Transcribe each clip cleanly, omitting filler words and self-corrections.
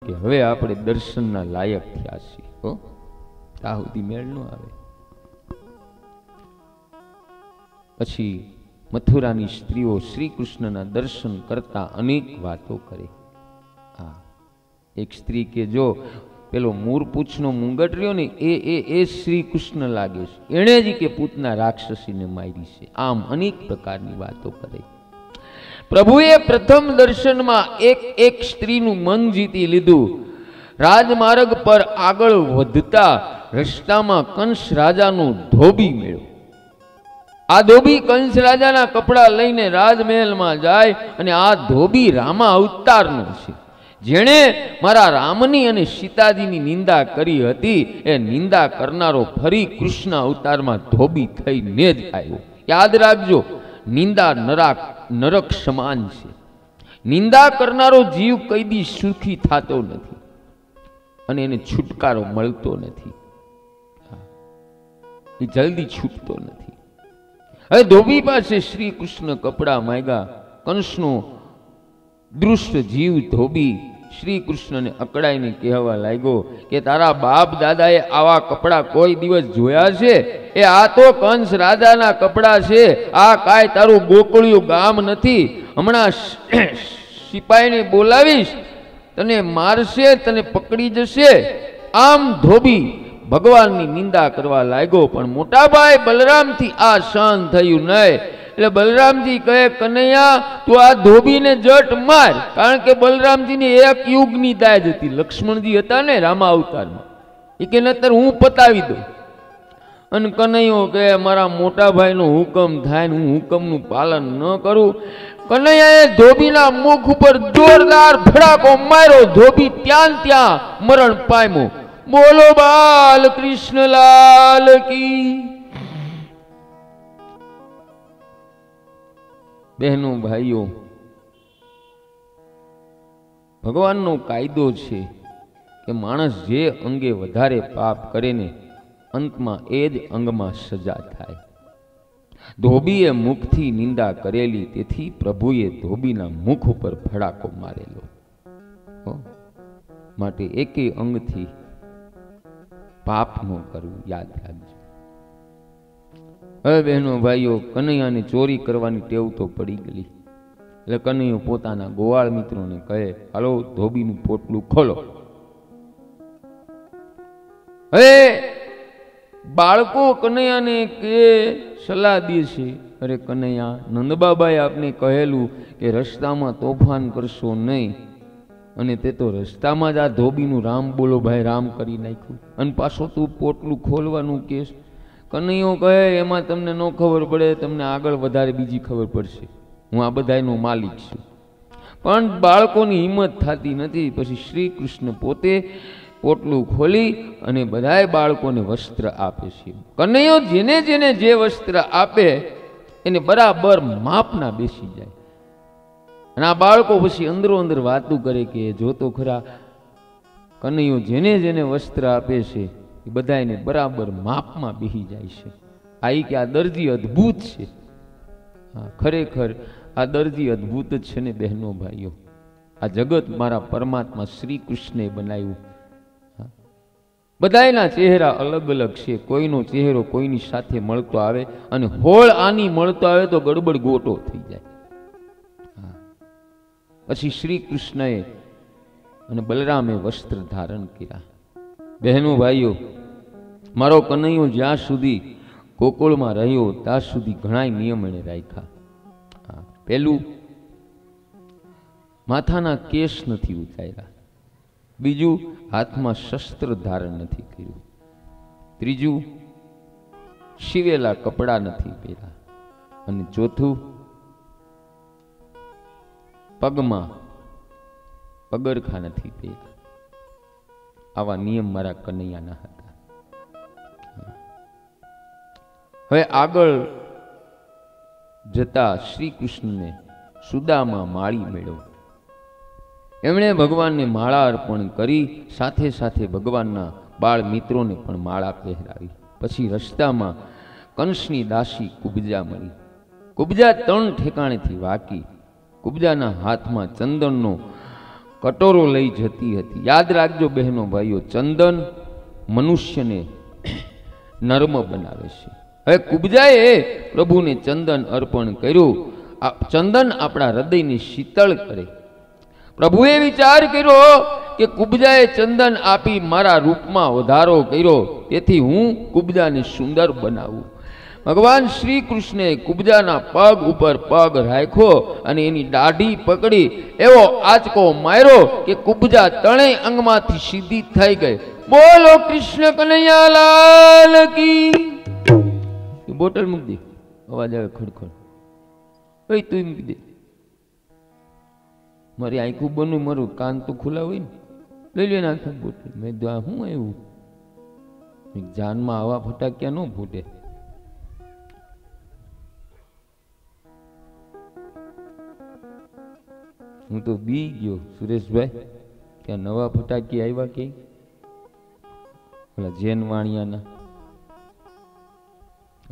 કે હવે આપણે દર્શનના લાયક થયા છીએ. ત્યાં સુધી મેળ ન આવે. પછી મથુરાની સ્ત્રીઓ શ્રી કૃષ્ણના દર્શન કરતા અનેક વાતો કરે. એક સ્ત્રી કે જો પેલો મૂરપૂછનો મુંગટ રહ્યો ને એ શ્રી કૃષ્ણ લાગે છે, એણે જ કે પૂતના રાક્ષસીને મારી છે. આમ અનેક પ્રકારની વાતો કરે. પ્રભુએ પ્રથમ દર્શનમાં એક સ્ત્રીનું મન જીતી લીધું. રાજમાર્ગ પર આગળ વધતા રસ્તામાં કંસ રાજાનો ધોબી મળ્યો. આ ધોબી કંસ રાજાના કપડા લઈને રાજમહેલમાં જાય અને આ ધોબી રામા અવતારનો છે. જેણે મારા રામની અને સીતાજીની નિંદા કરી હતી એ નિંદા કરનારો ફરી કૃષ્ણ અવતારમાં ધોબી થઈને જ આવ્યો. યાદ રાખજો, નિંદા નરક સમાન છે. નિંદા કરનારો જીવ કઈ દી સુખી થતો નથી અને એને છુટકારો મળતો નથી. એ જલ્દી છૂટતો નથી. હવે ધોબી પાસે શ્રી કૃષ્ણ કપડા માંગ્યા. કંસનો દૃષ્ટ જીવ ધોબી શ્રી કૃષ્ણને અકળાઈને કહેવા લાગ્યો કે તારા બાપ દાદાએ આવા કપડા કોઈ દિવસ જોયા છે? એ આ તો કંસ રાજાના કપડા છે. આ કાંઈ તારું ગોકળિયું ગામ નથી. હમણાં સિપાહીને બોલાવીશ, તને મારશે, તને પકડી જશે. આમ ધોબી ભગવાનની નિંદા કરવા લાગ્યો. પણ મોટા ભાઈ બલરામથી આ સહન થયું નહીં. એટલે બલરામજી કહે, કનૈયા તું આ ધોબીને જટ માર. કારણ કે બલરામજીની એક યુગની દાજ હતી. લક્ષ્મણજી હતા ને રામા અવતારમાં, એ કે નતર હું પતાવી દઉં. અને કનૈયો કહે મારા મોટા ભાઈનો હુકમ થાય ને હું હુકમનું પાલન ન કરું. કનૈયાએ ધોબીના મુખ ઉપર જોરદાર ફડાકો માર્યો. ધોબી ત્યાં મરણ પામ્યો. બોલો બાલ કૃષ્ણલાલ કી. બહેનો ભાઈઓ, ભગવાનનો કાયદો છે કે માણસ જે અંગે વધારે પાપ કરે ને અંતમાં એ જ અંગમાં સજા થાય. ધોબીએ મુખથી નિંદા કરેલી, તેથી પ્રભુએ ધોબીના મુખ ઉપર ફડાકો મારેલો. માટે એકે અંગથી પાપ ન કરવું, યાદ રાખજો. હવે બહેનો ભાઈઓ, કનૈયાને ચોરી કરવાની ટેવ તો પડી ગઈ. એટલે કનૈયો પોતાના ગોવાળ મિત્રોને કહે, હાલો ધોબીનું પોટલું ખોલો. હવે બાળકો કનૈયાને કે સલાહ દે છે, અરે કનૈયા, નંદબાબાએ આપને કહેલું કે રસ્તામાં તોફાન કરશો નહીં, અને તે તો રસ્તામાં જ આ ધોબીનું રામ બોલો ભાઈ રામ કરી નાખ્યું, અને પાછો તું પોટલું ખોલવાનું કેસ. કનૈયો કહે એમાં તમને ન ખબર પડે, તમને આગળ વધારે બીજી ખબર પડશે. હું આ બધાનો માલિક છું. પણ બાળકોની હિંમત થતી નથી. પછી શ્રી કૃષ્ણ પોતે પોટલું ખોલી અને બધાય બાળકોને વસ્ત્ર આપે છે. કનૈયો જેને જેને જે વસ્ત્ર આપે એને બરાબર માપના બેસી જાય. અને આ બાળકો પછી અંદરો અંદર વાતું કરે કે જો તો ખરા, કનૈયો જેને જેને વસ્ત્ર આપે છે એ બધાને બરાબર માપમાં બેસી જાય છે. આ કે આ દરજી અદ્ભુત છે. ખરેખર આ દરજી અદ્ભુત જ છે ને બહેનો ભાઈઓ. આ જગત મારા પરમાત્મા શ્રી કૃષ્ણે બનાવ્યું. બધાયના ચહેરા અલગ અલગ છે. કોઈનો ચહેરો કોઈની સાથે મળતો આવે અને હોળ આની મળતો આવે તો ગડબડ ગોટો થઈ જાય. પછી શ્રી કૃષ્ણએ અને બલરામે વસ્ત્ર ધારણ કર્યા. બહેનો ભાઈઓ, મારો કનૈયો જ્યાં સુધી ગોકુળમાં રહ્યો ત્યાં સુધી ઘણા નિયમ એને રાખ્યા. પહેલું, માથાના કેસ નથી ઉતાર્યા. બીજું, હાથમાં શસ્ત્ર ધારણ નથી કર્યું. ત્રીજું, શિવેલા કપડા નથી પહેર્યા. અને ચોથું, પગમાં પગરખા નથી પહેર્યા. આવા નિયમ મારા કનૈયાના હતા. હવે આગળ જતા શ્રી કૃષ્ણને સુદામા માળી મેળવ્યો. એમણે ભગવાનને માળા અર્પણ કરી, સાથે સાથે ભગવાનના બાળ મિત્રોને પણ માળા પહેરાવી. પછી રસ્તામાં કંસની દાસી કુબજા મળી. કુબજા 3 ઠેકાણેથી વાકી. કુબજાના હાથમાં ચંદનનો કટોરો લઈ જતી હતી. યાદ રાખજો બહેનો ભાઈઓ, ચંદન મનુષ્યને નર્મ બનાવે છે. હવે કુબજાએ પ્રભુને ચંદન અર્પણ કર્યું. આ ચંદન આપણા હૃદયને શીતળ કરે. પ્રભુએ વિચાર કર્યો કે કુબજાએ ચંદન આપી મારા રૂપમાં વધારો કર્યો, તેથી હું કુબજાને સુંદર બનાવું. ભગવાન શ્રી કૃષ્ણે કુબજાના પગ ઉપર પગ રાખ્યો અને એની દાઢી પકડી એવો આંચકો માર્યો કે કુબજા ત્રણેય અંગમાંથી સીધી થઈ ગઈ. બોલો કૃષ્ણ કનૈયા લાલ કી. બોટલ મૂકી દે, અવાજ આવે ખડખડ. ભાઈ તું મૂકી દે. મારી આંખું બનવું, મારું કાન તો ખુલ્લા હોય ને. લઈ લે આખું બોટલ. મેં શું આવ્યું? જાનમાં આવા ફટાક્યા ન ફૂટે. હું તો બી ગયો સુરેશભાઈ, ત્યાં નવા ફટાકી આવ્યા કે ઓલા જૈન વાણિયાના,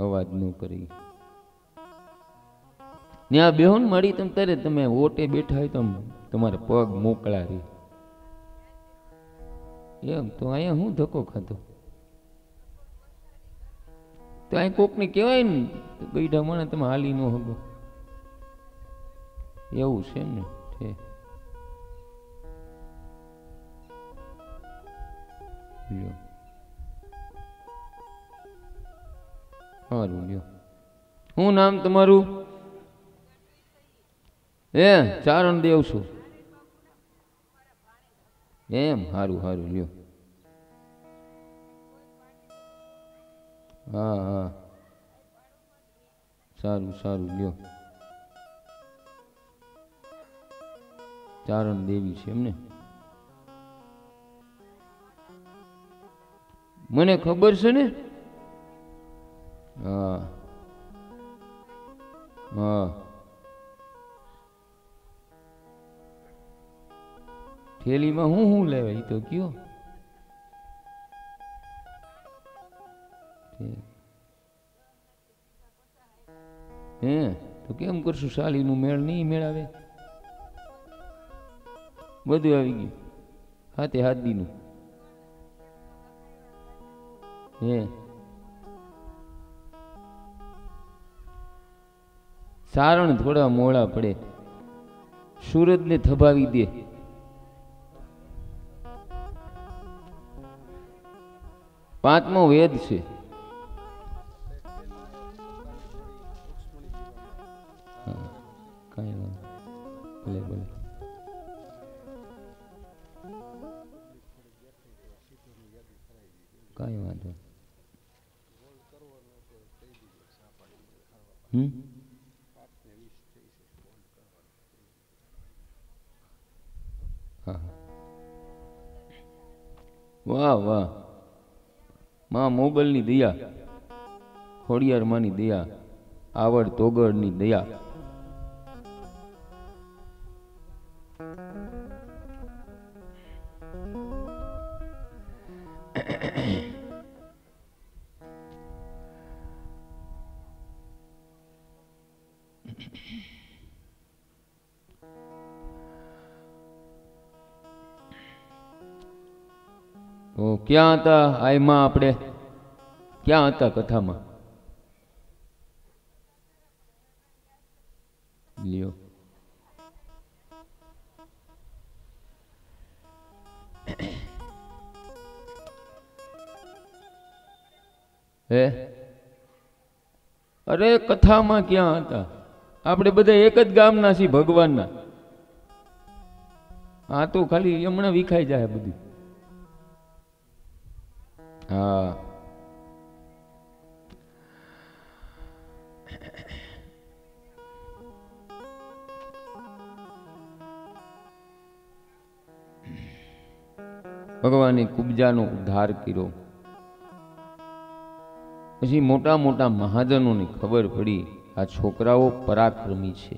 અવાજ ન કરી. ત્યાં બેહોન મળી તમે ત્યારે તમે ઓટે બેઠા હોય તો તમારા પગ મોકળા રહી. એમ તો અહીંયા હું ધક્કો ખાતો તો અહીં કોકને કહેવાય ને ગઈઢા મને તમે હાલી ન હગો, એવું છે ને. સારું લ્યો. શું નામ તમારું? ચારણ દેવ છું. એમ સારું સારું લ્યો. હા હા સારું સારું લ્યો. ચારણ દેવી છે એમને? મને ખબર છે ને. હા હા થેલીમાં હું લેવાય તો કયો. હે તો કેમ કરશું? સાલીનું મેળ નહીં મેળાવે. બધું આવી ગયું હાથે હાથ દીનું. હે સારણ થોડા મોડા પડે, સુરતને થભાવી દે. પાંચમો વેદ છે. કઈ ભલે ભલે. કઈ વાંધો. વાહ વાહ. માં મોગલની દયા, ખોડિયાર માની દયા, આવડ તોગડની દયા. તો ક્યાં હતા આયમાં? આપણે ક્યાં હતા કથામાં? લ્યો હે અરે કથામાં ક્યાં હતા? આપણે બધા એક જ ગામના છીએ ભગવાનના. આ તો ખાલી હમણાં વિખાઈ જાય બધું. હા ભગવાને કુબજાનો ઉદ્ધાર કર્યો. પછી મોટા મોટા મહાજનોને ખબર પડી આ છોકરાઓ પરાક્રમી છે.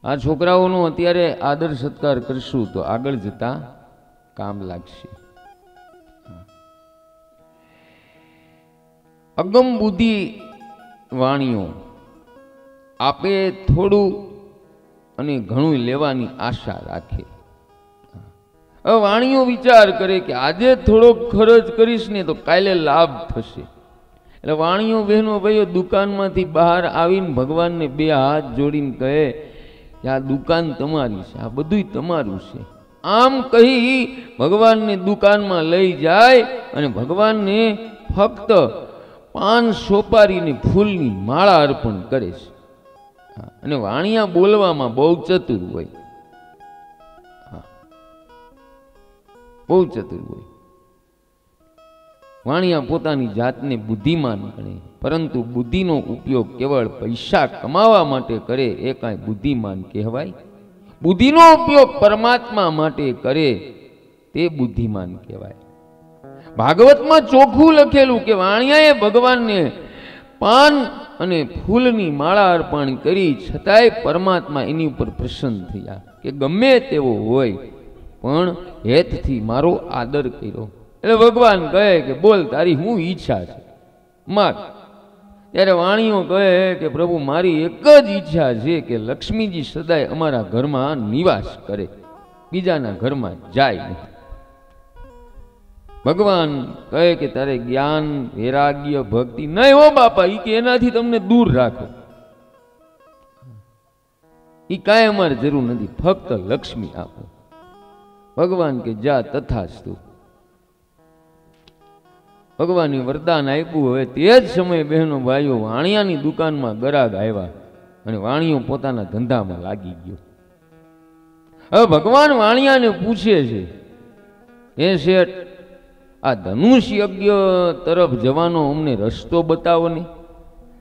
આ છોકરાઓનો અત્યારે આદર સત્કાર કરશું તો આગળ જતા કામ લાગશે. અગમ બુદ્ધિ વાણીઓ આપે થોડું અને ઘણું લેવાની આશા રાખે. હવે વાણીઓ વિચાર કરે કે આજે થોડોક ખર્ચ કરીશ ને તો કાલે લાભ થશે. એટલે વાણીઓ બહેનો ભાઈઓ દુકાનમાંથી બહાર આવીને ભગવાનને બે હાથ જોડીને કહે કે આ દુકાન તમારી છે, આ બધું તમારું છે. આમ કહી ભગવાનને દુકાનમાં લઈ જાય અને ભગવાનને ફક્ત પાન સોપારીને ફૂલની માળા અર્પણ કરે છે. અને વાણિયા બોલવામાં બહુ ચતુર હોય, બહુ ચતુર હોય. વાણિયા પોતાની જાતને બુદ્ધિમાન ગણે, પરંતુ બુદ્ધિનો ઉપયોગ કેવળ પૈસા કમાવા માટે કરે એ કાંઈ બુદ્ધિમાન કહેવાય? બુદ્ધિનો ઉપયોગ પરમાત્મા માટે કરે તે બુદ્ધિમાન કહેવાય. ભાગવતમાં ચોખ્ખું લખેલું કે વાણિયાએ ભગવાનને પાન અને ફૂલની માળા અર્પણ કરી, છતાંય પરમાત્મા એની ઉપર પ્રસન્ન થયા કે ગમે તેવો હોય પણ હેતથી મારો આદર કર્યો. એટલે ભગવાન કહે કે બોલ તારી શું ઈચ્છા છે, માગ. ત્યારે વાણીઓ કહે કે પ્રભુ મારી એક જ ઈચ્છા છે કે લક્ષ્મીજી સદાય અમારા ઘરમાં નિવાસ કરે, બીજાના ઘરમાં જાય નહીં. ભગવાન કહે કે તારે જ્ઞાન વૈરાગ્ય ભક્તિ નહીં હો બાપા, ઈ કે એનાથી તમને દૂર રાખો, ઈ કાંઈ અમારે જરૂર નથી, ફક્ત લક્ષ્મી આપો. ભગવાન કે જા તથાસ્તુ. ભગવાને વરદાન આપ્યું. હવે તે જ સમયે બહેનો ભાઈઓ વાણિયાની દુકાનમાં ગરાગ આવ્યા અને વાણિયો પોતાના ધંધામાં લાગી ગયો. હવે ભગવાન વાણિયાને પૂછે છે, એ શેઠ આ ધનુષ યજ્ઞ તરફ જવાનો અમને રસ્તો બતાવો ને.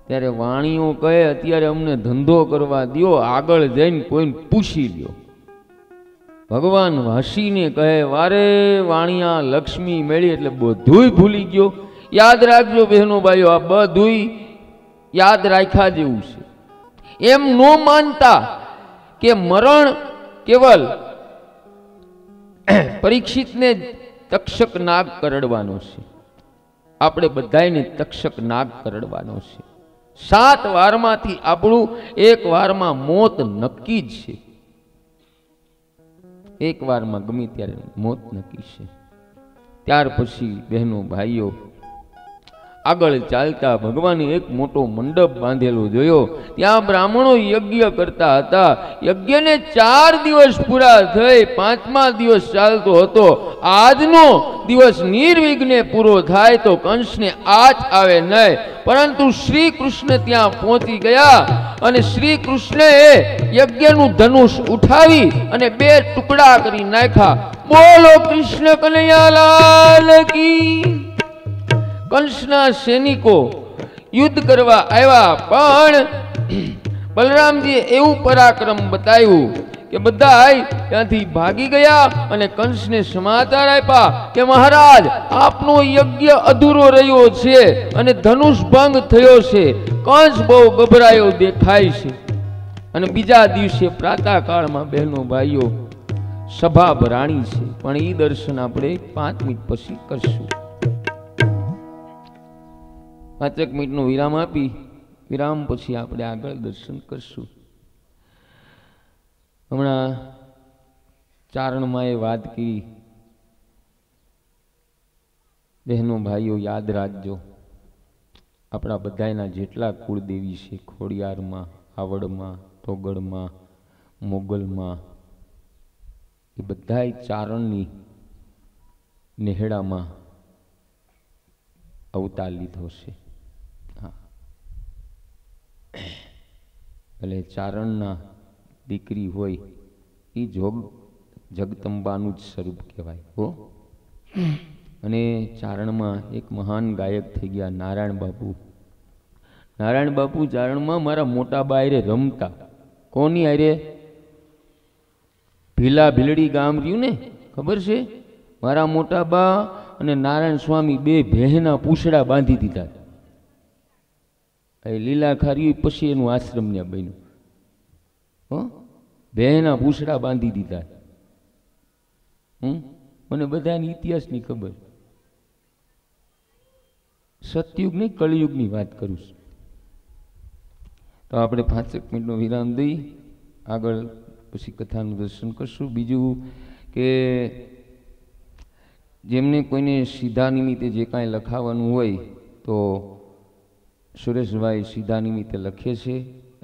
ત્યારે વાણીઓ કહે અત્યારે અમને ધંધો કરવા દો, આગળ જઈને કોઈને પૂછી લ્યો. ભગવાન હસીને કહે વારે વાણિયા લક્ષ્મી મેળી એટલે બધુંય ભૂલી ગયો. યાદ રાખજો બહેનો ભાઈઓ, આ બધુંય યાદ રાખ્યા જેવું છે. એમ ન માનતા કે મરણ કેવલ પરીક્ષિતને તક્ષક નાગ કરડવાનો છે, આપણે બધાને તક્ષક નાગ કરડવાનો છે. 7 વારમાંથી આપણું એક વારમાં મોત નક્કી જ છે. એક વારમાં ગમે ત્યારે મોત નક્કી છે. ત્યાર પછી બહેનો ભાઈઓ આગળ ચાલતા ભગવાને એક મોટો મંડપ બાંધેલો જોયો. ત્યાં બ્રાહ્મણો યજ્ઞ કરતા હતા. યજ્ઞને 4 દિવસ પૂરા થઈ, 5મા દિવસ ચાલતો હતો. આજનો દિવસ નિર્વિઘ્ને પૂરો થાય તો કંસને આંચ આવે નહીં, પરંતુ શ્રી કૃષ્ણ ત્યાં પહોંચી ગયા અને શ્રી કૃષ્ણએ યજ્ઞનું ધનુષ ઉઠાવી અને 2 ટુકડા કરી નાખ્યા. બોલો કૃષ્ણ કનૈયાલાલ કી. કંસના સૈનિકો યુદ્ધ કરવા આવ્યા, પણ બલરામજીએ એવું પરાક્રમ બતાવ્યું કે બધા ત્યાંથી ભાગી ગયા અને કંસને સમાચાર આપ્યા કે મહારાજ આપનો યજ્ઞ અધૂરો રહ્યો છે અને ધનુષ ભંગ થયો છે. કંસ બહુ ગભરાયો દેખાય છે. અને બીજા દિવસે પ્રાતઃકાળમાં બહેનો ભાઈઓ સભા ભરાણી છે, પણ એ દર્શન આપણે 5 મિનિટ પછી કરશું. 5 મિનિટનો વિરામ આપી, વિરામ પછી આપણે આગળ દર્શન કરશું. હમણાં ચારણમાં એ વાત કરી, બહેનો ભાઈઓ યાદ રાખજો, આપણા બધાના જેટલા કુળદેવી છે, ખોડિયારમાં, આવડમાં, તોગડમાં, મોગલમાં, એ બધાય ચારણની નેહડામાં અવતાર લીધો છે. એટલે ચારણના દીકરી હોય એ જગદંબાનું જ સ્વરૂપ કહેવાય હો. અને ચારણમાં એક મહાન ગાયક થઈ ગયા નારાયણ બાપુ. નારાયણ બાપુ ચારણમાં મારા મોટા બા હારે રમતા. કોની હારે? ભીલા ભીલડી ગામ રહ્યું ને, ખબર છે? મારા મોટા બા અને નારાયણ સ્વામી 2 ભેહના પૂછડા બાંધી દીધા. લીલા ખારી પછી એનું આશ્રમ ત્યાં બન્યું. ભેહના પૂછડા બાંધી દીધા. મને બધાની ઇતિહાસની ખબર. સતયુગ નહીં, કળિયુગની વાત કરું છું. તો આપણે 5 મિનિટનો વિરામ દઈ આગળ પછી કથાનું દર્શન કરશું. બીજું કે જેમને કોઈને સીધા નિમિત્તે જે કાંઈ લખાવાનું હોય તો સુરેશભાઈ સીધા નિમિત્તે લખે છે,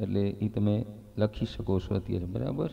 એટલે એ તમે લખી શકો છો અત્યારે, બરાબર.